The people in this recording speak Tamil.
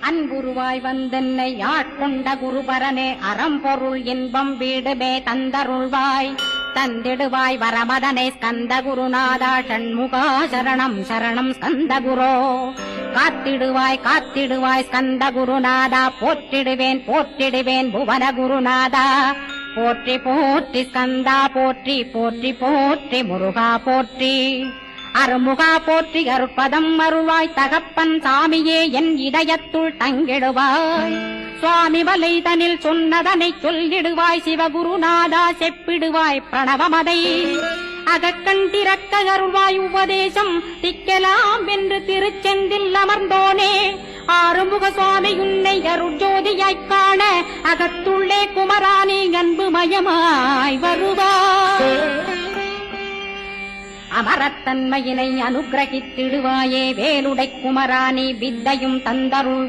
அன்புருவாய் வந்தென்னை ஆட்கொண்ட குருபரனே அறம்பொருள் இன்பம் வீடுமே தந்தருள்வாய் தந்திடுவாய் வரமதனை ஸ்கந்த குருநாதா ஷண்முகா சரணம் சரணம் ஸ்கந்த குரோ காத்திடுவாய் காத்திடுவாய் ஸ்கந்த குருநாதா போற்றிடுவேன் போற்றிடுவேன் புவன குருநாதா போற்றி போற்றி ஸ்கந்தா போற்றி போற்றி போற்றி முருகா போற்றி அருமுகா போற்றி அருட்பதம் அருள்வாய் தகப்பன் சாமியே என் இதயத்துள் தங்கிடுவாய் சுவாமி வலைதனில் சொன்னதனை சொல்லிடுவாய் சிவகுருநாதா செப்பிடுவாய் பிரணவமதை அகக்கண்டிரக்க அருள்வாய் உபதேசம் திக்கலாம் என்று திருச்செந்தில் அமர்ந்தோனே ஆறுமுக சுவாமி உன்னை அருட்ஜோதியாய்க் காண அகத்துள்ளே குமரானி அன்புமயமாய் வருவாய் அமரத்தன்மையினை அனுகிரகித்திடுவாயே வேலுடை குமராணி வித்தையும் தந்தருள்